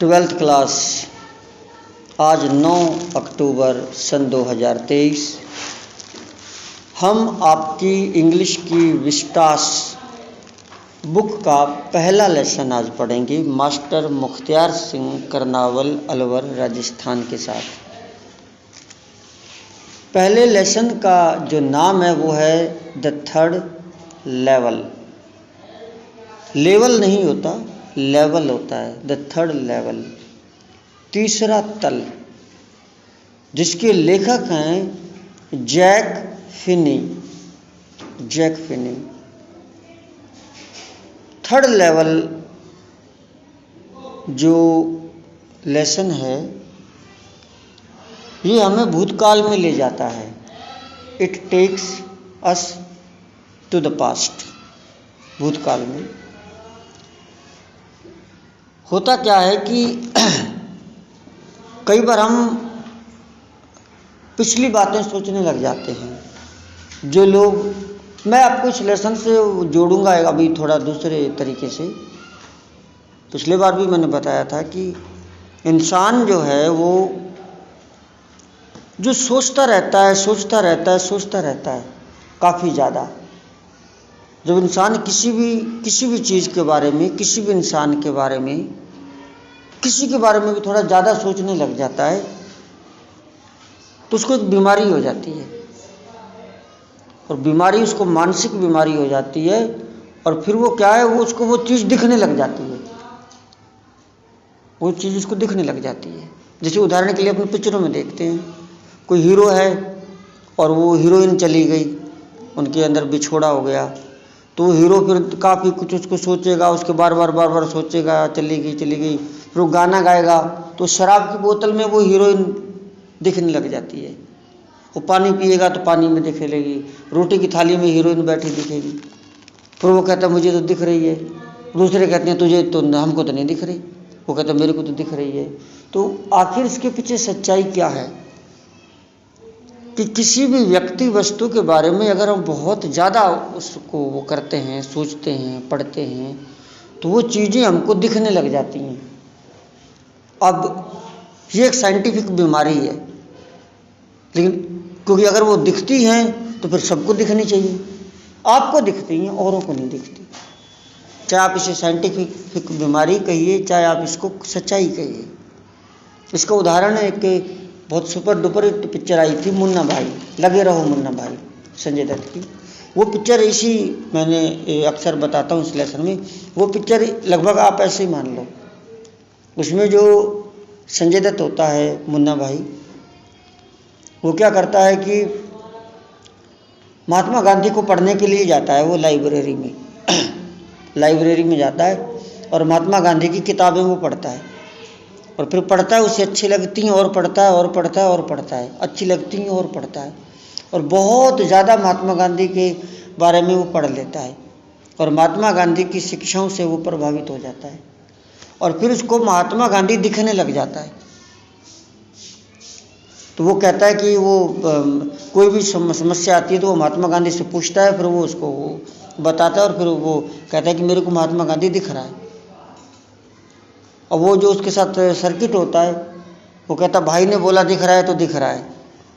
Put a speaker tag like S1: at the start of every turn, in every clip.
S1: Twelfth class आज 9 अक्टूबर सन 2023। हम आपकी इंग्लिश की विस्टास बुक का पहला लेसन आज पढ़ेंगे मास्टर मुख्तियार सिंह करनावल अलवर राजस्थान के साथ। पहले लेसन का जो नाम है वो है द थर्ड लेवल। लेवल नहीं होता, लेवल होता है, द थर्ड लेवल, तीसरा तल, जिसके लेखक हैं जैक फिनी। थर्ड लेवल जो लेसन है ये हमें भूतकाल में ले जाता है। It takes us to the past. भूतकाल में होता क्या है कि कई बार हम पिछली बातें सोचने लग जाते हैं। जो लोग, मैं आपको इस लेसन से जोड़ूंगा अभी थोड़ा दूसरे तरीके से। पिछले बार भी मैंने बताया था कि इंसान जो है वो जो सोचता रहता है काफ़ी ज़्यादा। जब इंसान किसी भी चीज़ के बारे में, किसी भी इंसान के बारे में, किसी के बारे में भी थोड़ा ज़्यादा सोचने लग जाता है तो उसको एक बीमारी हो जाती है, और बीमारी उसको मानसिक बीमारी हो जाती है। और फिर वो क्या है, वो उसको वो चीज़ दिखने लग जाती है, वो चीज़ उसको दिखने लग जाती है। जैसे उदाहरण के लिए अपने पिक्चरों में देखते हैं, कोई हीरो है और वो हीरोइन चली गई, उनके अंदर बिछोड़ा हो गया, तो हीरो फिर काफ़ी कुछ उसको सोचेगा, उसके बार बार सोचेगा, चली गई। फिर वो गाना गाएगा तो शराब की बोतल में वो हीरोइन दिखने लग जाती है। वो पानी पिएगा तो पानी में दिखे लगी, रोटी की थाली में हीरोइन बैठी दिखेगी। फिर वो कहता है मुझे तो दिख रही है। दूसरे कहते हैं तुझे तो, हमको तो नहीं दिख रही। वो कहता है मेरे को तो दिख रही है। तो आखिर इसके पीछे सच्चाई क्या है कि किसी भी व्यक्ति वस्तु के बारे में अगर हम बहुत ज़्यादा उसको वो करते हैं, सोचते हैं, पढ़ते हैं, तो वो चीज़ें हमको दिखने लग जाती हैं। अब ये एक साइंटिफिक बीमारी है, लेकिन क्योंकि अगर वो दिखती हैं तो फिर सबको दिखनी चाहिए। आपको दिखती हैं, औरों को नहीं दिखती। चाहे आप इसे साइंटिफिक बीमारी कहिए, चाहे आप इसको सच्चाई कहिए। इसका उदाहरण है एक बहुत सुपर डुपर पिक्चर आई थी, मुन्ना भाई, लगे रहो मुन्ना भाई, संजय दत्त की। वो पिक्चर इसी मैंने अक्सर बताता हूँ इस लेसन में। वो पिक्चर लगभग आप ऐसे ही मान लो, उसमें जो संजय दत्त होता है मुन्ना भाई, वो क्या करता है कि महात्मा गांधी को पढ़ने के लिए जाता है। वो लाइब्रेरी में जाता है और महात्मा गांधी की किताबें वो पढ़ता है, और फिर पढ़ता है, उसे अच्छी लगती हैं और पढ़ता है, अच्छी लगती हैं और पढ़ता है, और बहुत ज़्यादा महात्मा गांधी के बारे में वो पढ़ लेता है, और महात्मा गांधी की शिक्षाओं से वो प्रभावित हो जाता है, और फिर उसको महात्मा गांधी दिखने लग जाता है। तो वो कहता है कि वो कोई भी समस्या आती है तो वो महात्मा गांधी से पूछता है, फिर वो उसको बताता है, और फिर वो कहता है कि मेरे को महात्मा गांधी दिख रहा है। और वो जो उसके साथ सर्किट होता है, वो कहता भाई ने बोला दिख रहा है तो दिख रहा है।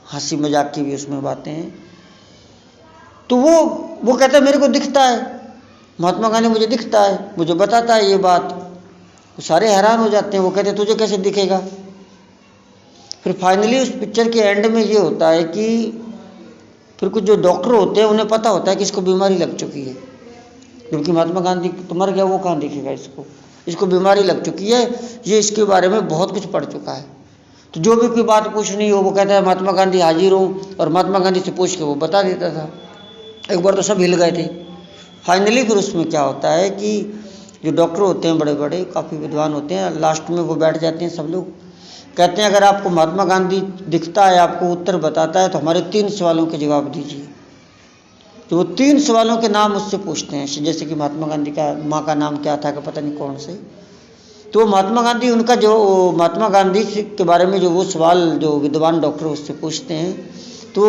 S1: हंसी मजाक की भी उसमें बातें हैं। तो वो कहता है मेरे को दिखता है, महात्मा गांधी मुझे दिखता है, मुझे बताता है ये बात। वो सारे हैरान हो जाते हैं। वो कहते हैं तुझे कैसे दिखेगा। फिर फाइनली उस पिक्चर के एंड में ये होता है कि फिर कुछ जो डॉक्टर होते हैं उन्हें पता होता है कि इसको बीमारी लग चुकी है, क्योंकि महात्मा गांधी तो मर गया, वो कहाँ दिखेगा इसको बीमारी लग चुकी है, ये इसके बारे में बहुत कुछ पढ़ चुका है। तो जो भी कोई बात पूछनी हो, वो कहता है महात्मा गांधी हाजिर हूँ, और महात्मा गांधी से पूछ के वो बता देता था। एक बार तो सब हिल गए थे। फाइनली फिर उसमें क्या होता है कि जो डॉक्टर होते हैं बड़े बड़े, काफ़ी विद्वान होते हैं, लास्ट में वो बैठ जाते हैं, सब लोग कहते हैं अगर आपको महात्मा गांधी दिखता है, आपको उत्तर बताता है, तो हमारे 3 सवालों के जवाब दीजिए। तो वो 3 सवालों के नाम उससे पूछते हैं, जैसे कि महात्मा गांधी का माँ का नाम क्या था, कि पता नहीं कौन से। तो महात्मा गांधी उनका जो महात्मा गांधी के बारे में जो वो सवाल जो विद्वान डॉक्टर उससे पूछते हैं, तो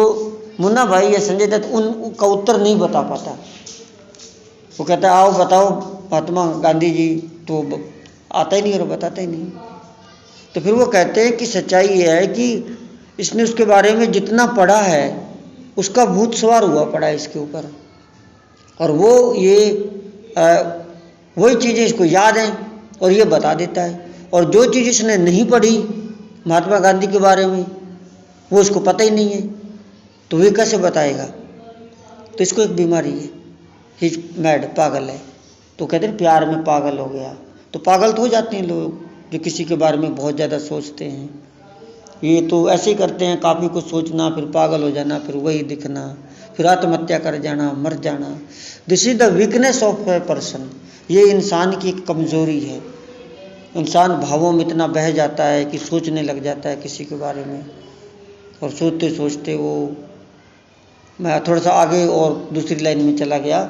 S1: मुन्ना भाई या संजय दत्त उनका उत्तर नहीं बता पाता। वो कहता है आओ बताओ महात्मा गांधी जी, तो आता ही नहीं और बताता ही नहीं। तो फिर वो कहते हैं कि सच्चाई ये है कि इसने उसके बारे में जितना पढ़ा है उसका भूत सवार हुआ पड़ा है इसके ऊपर, और वो ये वही चीज़ें इसको याद हैं और ये बता देता है। और जो चीज़ इसने नहीं पढ़ी महात्मा गांधी के बारे में वो इसको पता ही नहीं है, तो वे कैसे बताएगा? तो इसको एक बीमारी है, हिज मैड, पागल है। तो कहते हैं प्यार में पागल हो गया। तो पागल तो हो जाते हैं लोग जो किसी के बारे में बहुत ज़्यादा सोचते हैं। ये तो ऐसे ही करते हैं, काफ़ी कुछ सोचना, फिर पागल हो जाना, फिर वही दिखना, फिर आत्महत्या कर जाना, मर जाना। This is the weakness of a person. ये इंसान की एक कमज़ोरी है। इंसान भावों में इतना बह जाता है कि सोचने लग जाता है किसी के बारे में, और सोचते सोचते वो, मैं थोड़ा सा आगे और दूसरी लाइन में चला गया।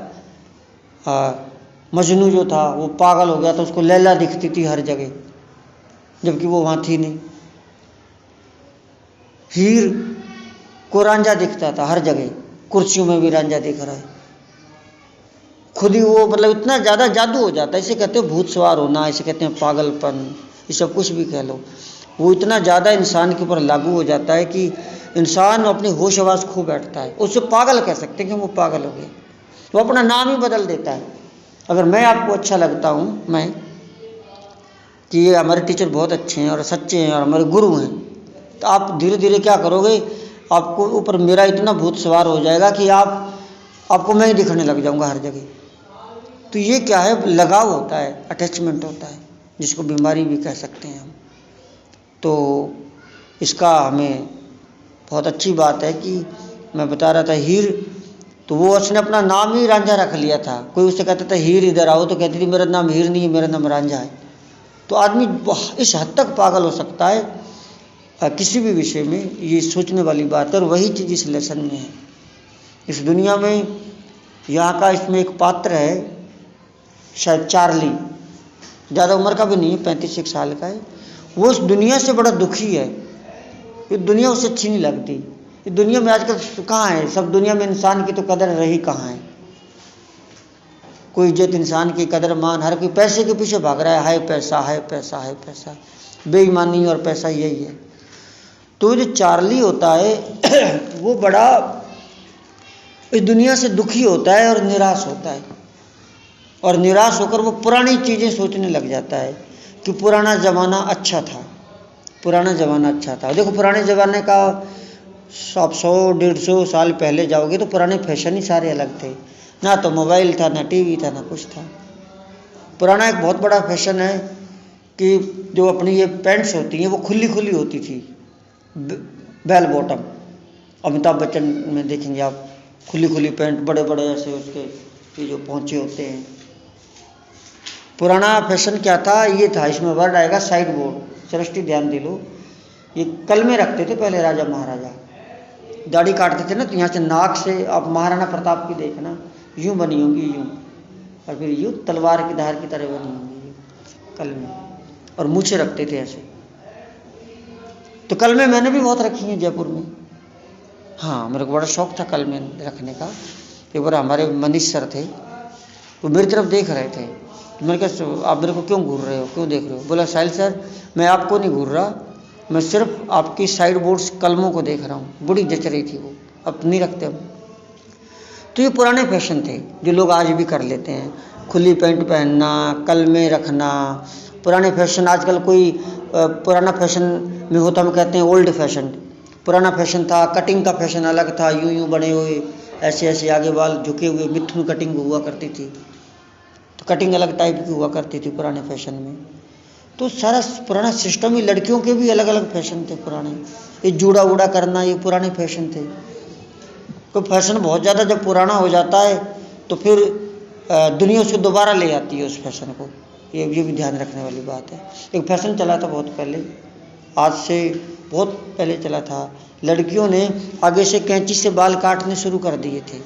S1: मजनू जो था वो पागल हो गया था, उसको लैला दिखती थी हर जगह, जबकि वो वहाँ थी नहीं। हीर को रांझा दिखता था हर जगह, कुर्सियों में भी रांझा दिख रहा है। खुद ही वो मतलब इतना ज़्यादा जादू हो जाता है, इसे कहते हैं भूत सवार होना, इसे कहते हैं पागलपन, ये सब कुछ भी कह लो। वो इतना ज़्यादा इंसान के ऊपर लागू हो जाता है कि इंसान अपनी होश आवाज़ खो बैठता है। उससे पागल कह सकते हैं कि वो पागल हो गए। वो अपना नाम ही बदल देता है। अगर मैं आपको अच्छा लगता हूँ, मैं कि ये हमारे टीचर बहुत अच्छे हैं और सच्चे हैं और हमारे गुरु हैं, तो आप धीरे धीरे क्या करोगे, आपको ऊपर मेरा इतना भूत सवार हो जाएगा कि आपको मैं ही दिखने लग जाऊंगा हर जगह। तो ये क्या है? लगाव होता है, अटैचमेंट होता है, जिसको बीमारी भी कह सकते हैं हम। तो इसका हमें बहुत अच्छी बात है कि मैं बता रहा था हीर, तो वो उसने अपना नाम ही रांझा रख लिया था। कोई उससे कहता था हीर इधर आओ, तो कहती थी मेरा नाम हीर नहीं है, मेरा नाम रांझा है। तो आदमी इस हद तक पागल हो सकता है किसी भी विषय में, ये सोचने वाली बात है। और वही चीज़ इस लेसन में है। इस दुनिया में यहाँ का इसमें एक पात्र है, शायद चार्ली, ज़्यादा उम्र का भी नहीं है, 35 साल का है। वो इस दुनिया से बड़ा दुखी है। ये दुनिया उसे अच्छी नहीं लगती। ये दुनिया में आजकल कहाँ है, सब दुनिया में इंसान की तो कदर रही कहाँ है। कोई इज्जत, इंसान की कदर मान, हर कोई पैसे के पीछे भाग रहा है। हाय पैसा, हाय पैसा, हाय पैसा, बेईमानी और पैसा, यही है। तो जो चार्ली होता है वो बड़ा इस दुनिया से दुखी होता है और निराश होता है। और निराश होकर वो पुरानी चीज़ें सोचने लग जाता है कि पुराना ज़माना अच्छा था, पुराना ज़माना अच्छा था। देखो पुराने ज़माने का आप 100-150 साल पहले जाओगे तो पुराने फैशन ही सारे अलग थे। ना तो मोबाइल था, ना टीवी था, ना कुछ था। पुराना एक बहुत बड़ा फैशन है कि जो अपनी ये पैंट्स होती हैं वो खुली खुली होती थी, बेल बॉटम। अमिताभ बच्चन में देखेंगे आप, खुली खुली पैंट, बड़े बड़े ऐसे उसके ये जो पहुँचे होते हैं। पुराना फैशन क्या था, ये था, इसमें वर्ड आएगा साइड बोर्ड। सृष्टि ध्यान दे लो, ये कल में रखते थे पहले राजा महाराजा, दाढ़ी काटते थे ना, तो यहाँ से नाक से आप महाराणा प्रताप की देखना, यूं बनी होंगी, यूं, और फिर यूं तलवार की धार की तरह बनी होंगी कल में, और मूछें रखते थे ऐसे। तो कल में मैंने भी बहुत रखी हैं जयपुर में। हाँ, मेरे को बड़ा शौक था कल में रखने का। एक बार हमारे मनीष सर थे, वो मेरी तरफ देख रहे थे। तो मैंने कहा आप मेरे को क्यों घूर रहे हो, क्यों देख रहे हो? बोला साहिल सर मैं आपको नहीं घूर रहा, मैं सिर्फ आपकी साइड बोर्ड्स कलमों को देख रहा हूँ। बड़ी जच रही थी वो, अब नहीं रखते हम। तो ये पुराने फैशन थे जो लोग आज भी कर लेते हैं, खुली पैंट पहनना, कल में रखना, पुराने फैशन। आजकल कोई पुराना फैशन में होता, हम कहते हैं ओल्ड फैशन। पुराना फैशन था, कटिंग का फैशन अलग था, यूं यूं बने हुए, ऐसे ऐसे आगे बाल झुके हुए, मिथुन कटिंग हुआ करती थी। तो कटिंग अलग टाइप की हुआ करती थी पुराने फैशन में। तो सारा पुराना सिस्टम ही, लड़कियों के भी अलग अलग फैशन थे पुराने। ये जूड़ा उड़ा करना, ये पुराने फैशन थे। कोई फैशन बहुत ज़्यादा जब पुराना हो जाता है तो फिर दुनिया उसको दोबारा ले आती है उस फैशन को। ये भी ध्यान रखने वाली बात है। एक फैशन चला था बहुत पहले, आज से बहुत पहले चला था, लड़कियों ने आगे से कैंची से बाल काटने शुरू कर दिए थे।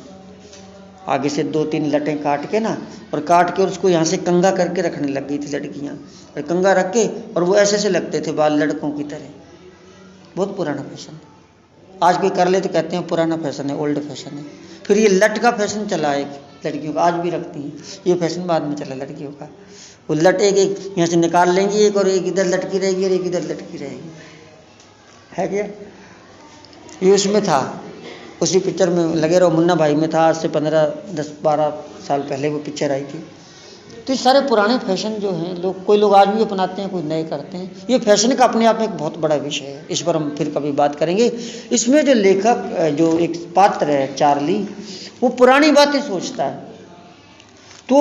S1: आगे से 2-3 लटें काट के ना, और काट के और उसको यहाँ से कंगा करके रखने लग गई थी लड़कियाँ। और कंगा रख के और वो ऐसे से लगते थे बाल लड़कों की तरह। बहुत पुराना फैशन। आज कोई कर ले तो कहते हैं पुराना फैशन है, ओल्ड फैशन है। फिर ये लट का फैशन चला एक, लड़कियों का आज भी रखती हैं। ये फैशन बाद में चला लड़कियों का। वो लट एक एक यहाँ से निकाल लेंगी एक, और एक इधर लटकी रहेगी और एक इधर लटकी रहेगी, है क्या? ये उसमें था, उसी पिक्चर में लगे रहो, मुन्ना भाई में था, आज से 15-10-12 साल पहले वो पिक्चर आई थी। तो ये सारे पुराने फैशन जो हैं लोग, कोई लोग आज भी अपनाते हैं, कोई नए करते हैं। ये फैशन का अपने आप में एक बहुत बड़ा विषय है, इस पर हम फिर कभी बात करेंगे। इसमें जो लेखक, जो एक पात्र है चार्ली, वो पुरानी बातें सोचता है, तो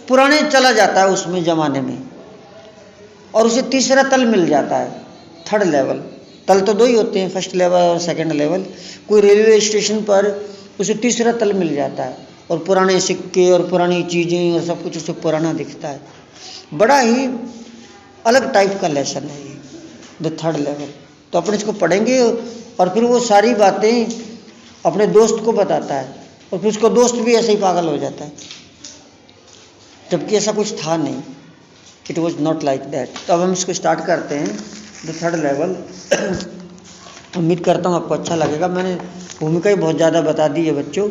S1: पुराने चला जाता है उसमें ज़माने में, और उसे तीसरा तल मिल जाता है, थर्ड लेवल। तल तो दो ही होते हैं, फर्स्ट लेवल और सेकंड लेवल। कोई रेलवे स्टेशन पर उसे तीसरा तल मिल जाता है, और पुराने सिक्के और पुरानी चीज़ें और सब कुछ उसे पुराना दिखता है। बड़ा ही अलग टाइप का लेसन है ये, द थर्ड लेवल। तो अपन इसको पढ़ेंगे, और फिर वो सारी बातें अपने दोस्त को बताता है, और फिर उसका दोस्त भी ऐसे ही पागल हो जाता है, जबकि ऐसा कुछ था नहीं। It was not like that. तो अब हम इसको स्टार्ट करते हैं, द थर्ड लेवल। उम्मीद करता हूँ आपको अच्छा लगेगा। मैंने भूमिका ही बहुत ज़्यादा बता दी है बच्चों।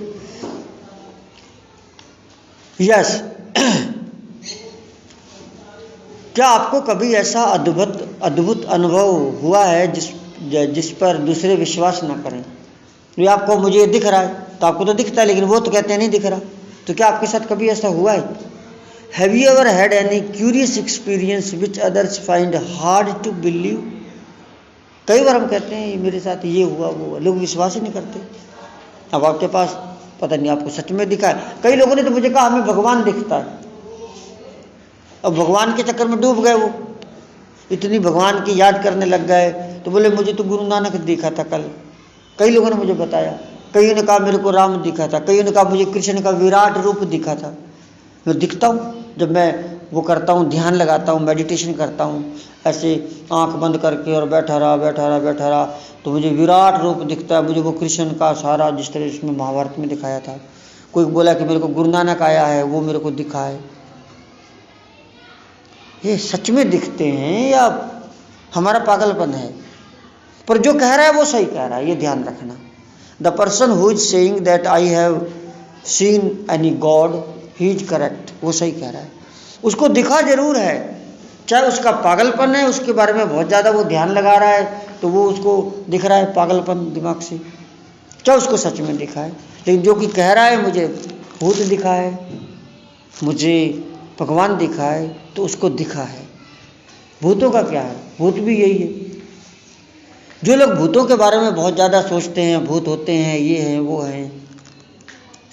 S1: यस क्या आपको कभी ऐसा अद्भुत अनुभव हुआ है जिस पर दूसरे विश्वास ना करें? ये आपको, मुझे दिख रहा है, तो आपको तो दिखता है, लेकिन वो तो कहते हैं नहीं दिख रहा। तो क्या आपके साथ कभी ऐसा हुआ है? Have you ever had any curious experience which others find hard to believe? कई बार हम कहते हैं मेरे साथ ये हुआ वो हुआ, लोग विश्वास ही नहीं करते। अब आपके पास पता नहीं आपको सच में दिखा है। कई लोगों ने तो मुझे कहा हमें भगवान दिखता है। अब भगवान के चक्कर में डूब गए, वो इतनी भगवान की याद करने लग गए, तो बोले मुझे तो गुरु नानक दिखा था कल। कई लोगों ने मुझे बताया, कईयों ने कहा मेरे को राम दिखा था, कईयों ने कहा मुझे कृष्ण का विराट रूप दिखा था। मैं दिखता हूँ जब मैं वो करता हूँ, ध्यान लगाता हूँ, मेडिटेशन करता हूँ, ऐसे आंख बंद करके और बैठा रहा, तो मुझे विराट रूप दिखता है। मुझे वो कृष्ण का सारा, जिस तरह इसमें महाभारत में दिखाया था। कोई बोला कि मेरे को गुरु नानक आया है, वो मेरे को दिखा है। ये सच में दिखते हैं या हमारा पागलपन है? पर जो कह रहा है वो सही कह रहा है, ये ध्यान रखना। The person who is saying that I have seen any God, he is correct. वो सही कह रहा है, उसको दिखा जरूर है। चाहे उसका पागलपन है, उसके बारे में बहुत ज़्यादा वो ध्यान लगा रहा है, तो वो उसको दिख रहा है पागलपन दिमाग से, चाहे उसको सच में दिखा है। लेकिन जो कि कह रहा है मुझे भूत दिखा है, मुझे भगवान दिखा है, तो उसको दिखा है। भूतों का क्या है? भूत भी यही है। जो लोग भूतों के बारे में बहुत ज़्यादा सोचते हैं, भूत होते हैं, ये हैं वो हैं,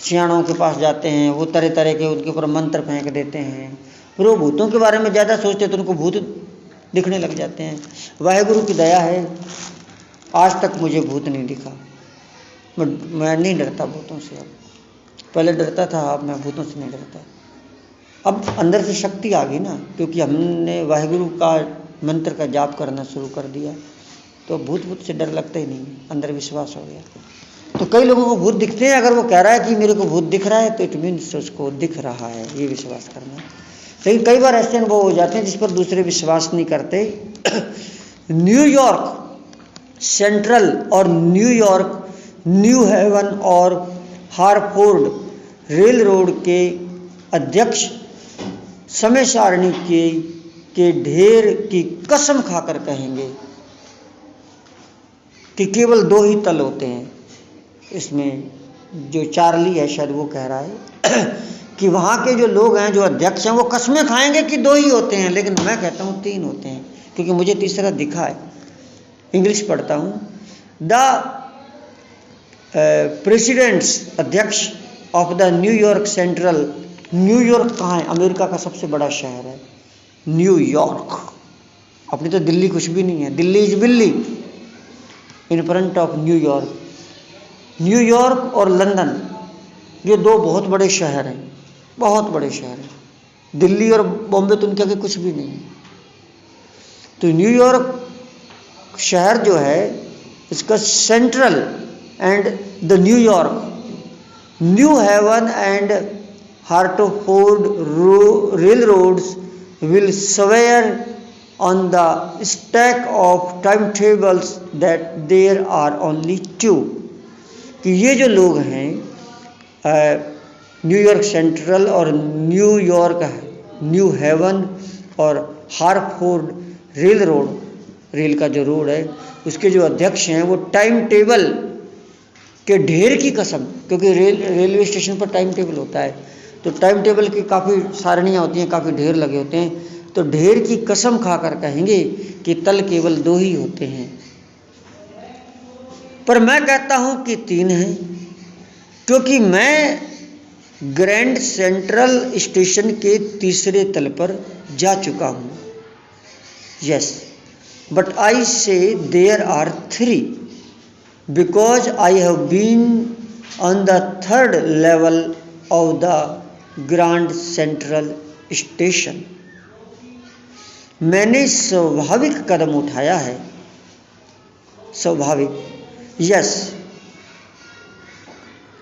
S1: सियाणों के पास जाते हैं, वो तरह तरह के उनके ऊपर मंत्र फेंक देते हैं, फिर वो भूतों के बारे में ज़्यादा सोचते हैं तो उनको भूत दिखने लग जाते हैं। वाहेगुरु की दया है, आज तक मुझे भूत नहीं दिखा। मैं नहीं डरता भूतों से। अब पहले डरता था, अब मैं भूतों से नहीं डरता। अब अंदर से शक्ति आ गई ना, क्योंकि हमने वाहेगुरु का मंत्र का जाप करना शुरू कर दिया, तो भूत से डर लगता ही नहीं, अंदर विश्वास हो गया। तो कई लोगों को भूत दिखते हैं। अगर वो कह रहा है कि मेरे को भूत दिख रहा है, तो इट मीन्स उसको दिख रहा है, ये विश्वास करना। लेकिन कई बार ऐसे अनुभव हो जाते हैं जिस पर दूसरे विश्वास नहीं करते। न्यूयॉर्क सेंट्रल और न्यूयॉर्क न्यू हेवन और हारफोर्ड रेल रोड के अध्यक्ष समय सारणी के ढेर की कसम खाकर कहेंगे कि केवल 2 ही तल होते हैं। इसमें जो चार्ली है शायद वो कह रहा है कि वहाँ के जो लोग हैं, जो अध्यक्ष हैं, वो कसमें खाएंगे कि 2 ही होते हैं, लेकिन मैं कहता हूँ 3 होते हैं, क्योंकि मुझे तीसरा दिखा है। इंग्लिश पढ़ता हूँ। द प्रेसिडेंट्स, अध्यक्ष of the New York central. New York कहाँ है? अमेरिका का सबसे बड़ा शहर है न्यूयॉर्क। अपनी तो दिल्ली कुछ भी नहीं है, दिल्ली इज बिल्ली in front of New York. New York और लंदन, ये 2 बहुत बड़े शहर हैं, बहुत बड़े शहर हैं। दिल्ली और बॉम्बे तो उनके आगे कुछ भी नहीं है। तो न्यूयॉर्क शहर जो है, इसका central and the New York New Haven and Hartford railroads will swear on the stack of timetables that there are only 2। कि ये जो लोग हैं न्यूयॉर्क सेंट्रल और न्यूयॉर्क न्यू हेवन और हार्टफोर्ड रेल का जो रोड है उसके जो अध्यक्ष हैं वो टाइम टेबल के ढेर की कसम, क्योंकि रेलवे स्टेशन पर टाइम टेबल होता है तो टाइम टेबल की काफ़ी सारणियाँ होती हैं, काफ़ी ढेर लगे होते हैं, तो ढेर की कसम खाकर कहेंगे कि तल केवल 2 ही होते हैं। पर मैं कहता हूं कि 3 हैं, क्योंकि मैं ग्रैंड सेंट्रल स्टेशन के तीसरे तल पर जा चुका हूं। Yes, but I say there are 3 because I have been on the 3rd level of the grand central Station. मैंने स्वाभाविक कदम उठाया है, स्वाभाविक। Yes,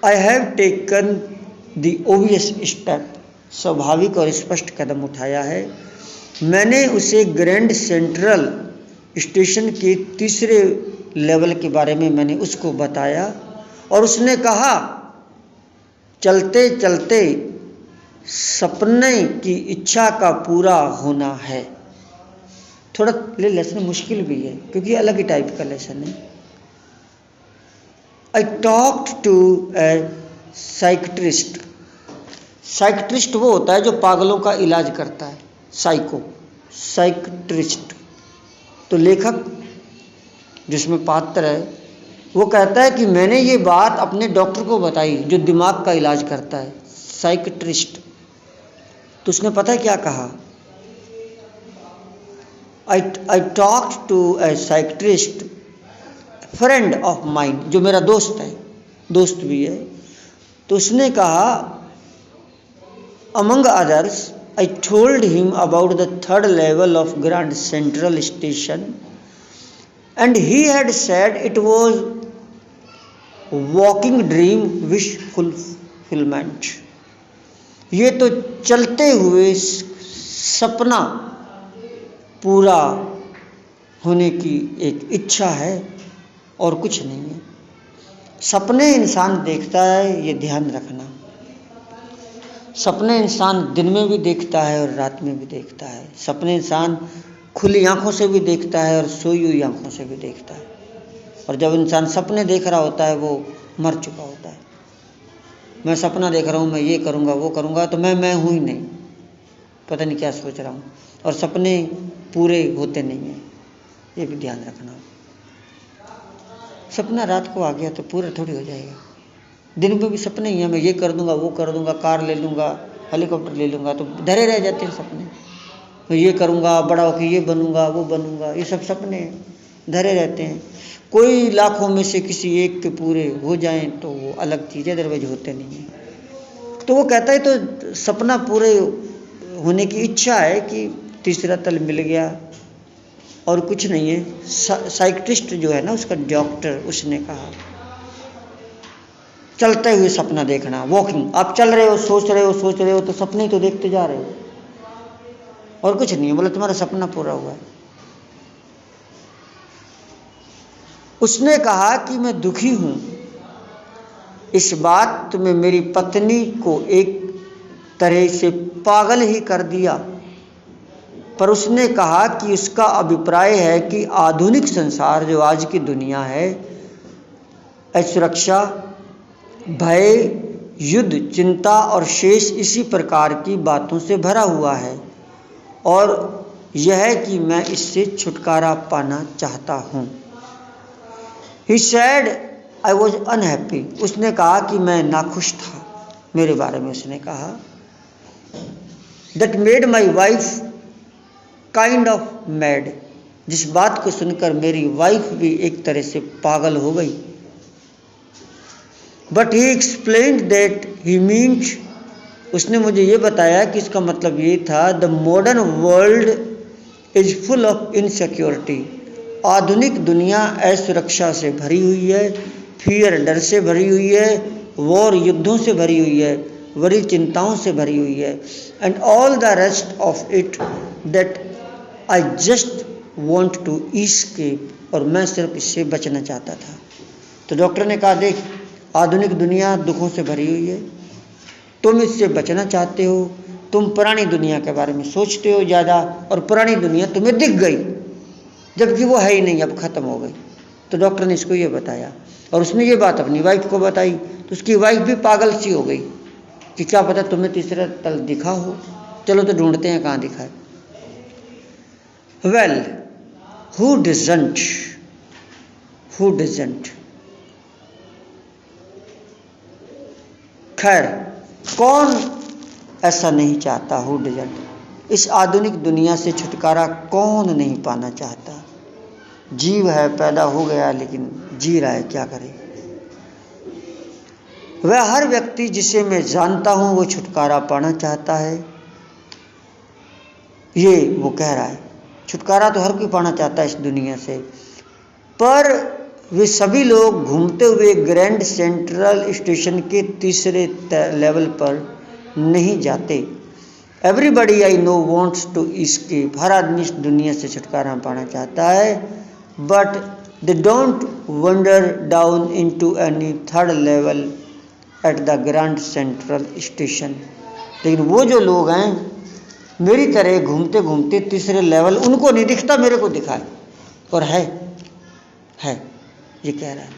S1: I have taken the obvious step, स्वाभाविक और स्पष्ट कदम उठाया है। मैंने उसे ग्रैंड सेंट्रल स्टेशन के तीसरे लेवल के बारे में मैंने उसको बताया और उसने कहा चलते चलते सपने की इच्छा का पूरा होना है। थोड़ा लेसन मुश्किल भी है क्योंकि अलग ही टाइप का लेसन है। आई टॉक्ड टू ए साइकिट्रिस्ट। साइकिट्रिस्ट वो होता है जो पागलों का इलाज करता है, साइकिट्रिस्ट। तो लेखक जिसमें पात्र है वो कहता है कि मैंने ये बात अपने डॉक्टर को बताई जो दिमाग का इलाज करता है, साइकिट्रिस्ट। तो उसने पता है क्या कहा? I talked to a psychiatrist friend of mine, जो मेरा दोस्त है, दोस्त भी है। तो उसने कहा among others I told him about the 3rd level of grand central station and he had said it was walking dream wish fulfilment. ये तो चलते हुए सपना पूरा होने की एक इच्छा है और कुछ नहीं है। सपने इंसान देखता है, ये ध्यान रखना। सपने इंसान दिन में भी देखता है और रात में भी देखता है। सपने इंसान खुली आंखों से भी देखता है और सोई हुई आंखों से भी देखता है। और जब इंसान सपने देख रहा होता है वो मर चुका होता है। मैं सपना देख रहा हूँ, मैं ये करूँगा वो करूँगा, तो मैं हूँ ही नहीं, पता नहीं क्या सोच रहा हूँ। और सपने पूरे होते नहीं हैं, ये भी ध्यान रखना। सपना रात को आ गया तो पूरा थोड़ी हो जाएगा। दिन में भी सपने ही हैं, मैं ये कर दूंगा वो कर दूंगा, कार ले लूँगा, हेलीकॉप्टर ले लूँगा, तो धरे रह जाते हैं सपने। मैं ये करूँगा, बड़ा होकर ये बनूंगा वो बनूंगा, ये सब सपने धरे रहते हैं। कोई लाखों में से किसी एक के पूरे हो जाएं तो वो अलग चीज़ है, अदरवाइज होते नहीं हैं। तो वो कहता है तो सपना पूरे होने की इच्छा है कि तीसरा तल मिल गया और कुछ नहीं है। साइकिट्रिस्ट जो है ना, उसका डॉक्टर, उसने कहा चलते हुए सपना देखना, वॉकिंग। आप चल रहे हो, सोच रहे हो तो सपने ही तो देखते जा रहे हो और कुछ नहीं है। बोले तुम्हारा सपना पूरा हुआ है। उसने कहा कि मैं दुखी हूं, इस बात में मेरी पत्नी को एक तरह से पागल ही कर दिया। पर उसने कहा कि उसका अभिप्राय है कि आधुनिक संसार, जो आज की दुनिया है, असुरक्षा, भय, युद्ध, चिंता और शेष इसी प्रकार की बातों से भरा हुआ है और यह है कि मैं इससे छुटकारा पाना चाहता हूँ। He said I was unhappy। उसने कहा कि मैं नाखुश था, मेरे बारे में उसने कहा। That made my wife kind of mad। जिस बात को सुनकर मेरी वाइफ भी एक तरह से पागल हो गई। But he explained that he meant, उसने मुझे ये बताया कि इसका मतलब ये था, the modern world is full of insecurity. आधुनिक दुनिया असुरक्षा से भरी हुई है, फियर, डर से भरी हुई है, वॉर, युद्धों से भरी हुई है, बड़ी चिंताओं से भरी हुई है। And all the rest of it that I just want to escape. और मैं सिर्फ इससे बचना चाहता था। तो डॉक्टर ने कहा देख, आधुनिक दुनिया दुखों से भरी हुई है, तुम इससे बचना चाहते हो, तुम पुरानी दुनिया के बारे में सोचते हो ज़्यादा, और पुरानी दुनिया तुम्हें दिख गई, जबकि वो है ही नहीं, अब ख़त्म हो गई। तो डॉक्टर ने इसको ये बताया, और उसने ये बात अपनी वाइफ को बताई, तो उसकी वाइफ भी पागल सी हो गई कि क्या पता तुम्हें तीसरा तल दिखा हो, चलो तो ढूंढते हैं कहाँ दिखा है। वेल, हु डजंट, खैर कौन ऐसा नहीं चाहता, हु डजंट। इस आधुनिक दुनिया से छुटकारा कौन नहीं पाना चाहता। जीव है, पैदा हो गया, लेकिन जी रहा है, क्या करे। वह हर व्यक्ति जिसे मैं जानता हूं वो छुटकारा पाना चाहता है, ये वो कह रहा है। छुटकारा तो हर कोई पाना चाहता है इस दुनिया से, पर वे सभी लोग घूमते हुए ग्रैंड सेंट्रल स्टेशन के तीसरे लेवल पर नहीं जाते। Everybody I know wants to escape, हर आदमी इस दुनिया से छुटकारा पाना चाहता है, but they don't wonder down into any third level at the grand central station. लेकिन वो जो लोग हैं मेरी तरह घूमते घूमते तीसरे लेवल, उनको नहीं दिखता, मेरे को दिखा है, और है ये कह रहा है।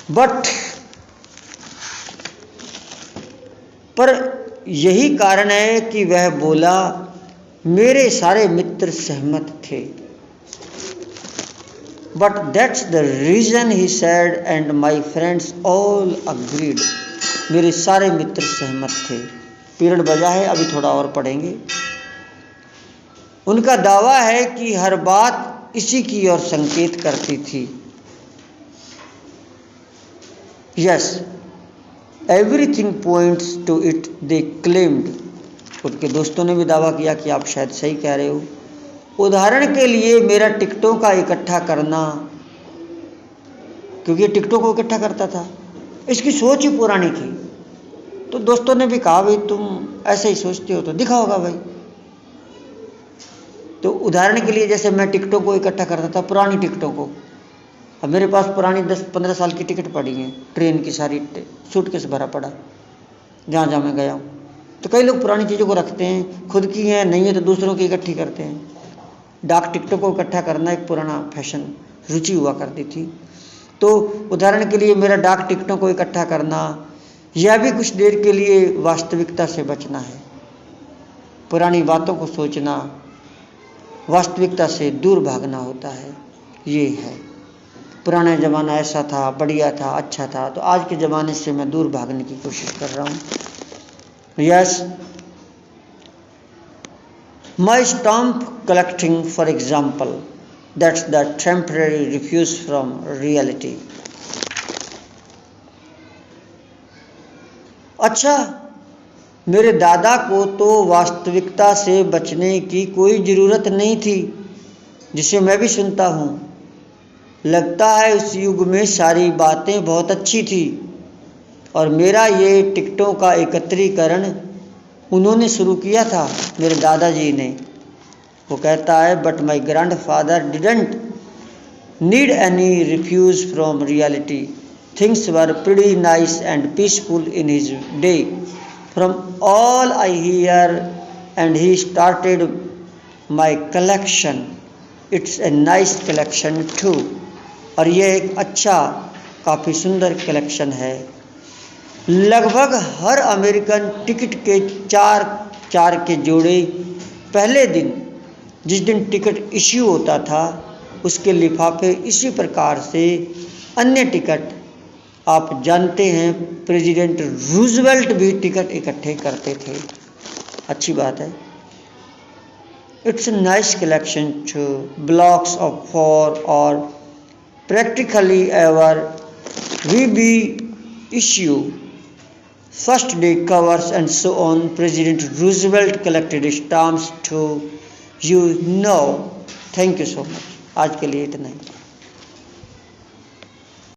S1: बट पर यही कारण है कि वह बोला, मेरे सारे मित्र सहमत थे। But that's the reason he said and my friends all agreed. मेरे सारे मित्र सहमत थे। पीरियड बजा है, अभी थोड़ा और पढ़ेंगे। उनका दावा है कि हर बात इसी की ओर संकेत करती थी। Yes, everything points to it, they claimed. उनके दोस्तों ने भी दावा किया कि आप शायद सही कह रहे हो। उदाहरण के लिए मेरा टिकटों का इकट्ठा करना, क्योंकि ये टिकटों को इकट्ठा करता था, इसकी सोच ही पुरानी थी। तो दोस्तों ने भी कहा, भाई तुम ऐसे ही सोचते हो तो दिखा होगा भाई। तो उदाहरण के लिए जैसे मैं टिकटों को इकट्ठा करता था, पुरानी टिकटों को। अब मेरे पास पुरानी 10-15 साल की टिकट पड़ी है, ट्रेन की सारी सूटकेस भरा पड़ा जहाँ जहाँ मैं गया हूँ। तो कई लोग पुरानी चीज़ों को रखते हैं, खुद की हैं नहीं है तो दूसरों की इकट्ठी करते हैं। डाक टिकटों को इकट्ठा करना एक पुराना फैशन, रुचि हुआ करती थी। तो उदाहरण के लिए मेरा डाक टिकटों को इकट्ठा करना, यह भी कुछ देर के लिए वास्तविकता से बचना है। पुरानी बातों को सोचना, वास्तविकता से दूर भागना होता है। ये है, पुराना ज़माना ऐसा था, बढ़िया था, अच्छा था, तो आज के ज़माने से मैं दूर भागने की कोशिश कर रहा हूँ। Yes, my stamp collecting for example, that's the temporary refuse from reality. अच्छा, मेरे दादा को तो वास्तविकता से बचने की कोई ज़रूरत नहीं थी, जिसे मैं भी सुनता हूँ। लगता है उस युग में सारी बातें बहुत अच्छी थी, और मेरा ये टिकटों का एकत्रीकरण उन्होंने शुरू किया था, मेरे दादाजी ने। वो कहता है, but my grandfather didn't need any refuge from reality. Things were pretty nice and peaceful in his day from all I hear, and he started my collection. It's a nice collection too. और ये एक अच्छा, काफ़ी सुंदर collection है। लगभग हर American ticket के चार के जोड़े पहले दिन, जिस दिन टिकट इश्यू होता था, उसके लिफाफे इसी प्रकार से अन्य टिकट, आप जानते हैं प्रेसिडेंट रूजवेल्ट भी टिकट इकट्ठे करते थे। अच्छी बात है। It's a nice collection two blocks of 4 और practically ever we be issue first day covers and so on. President Roosevelt collected stamps to, you know. Thank you so much. आज के लिए इतना ही।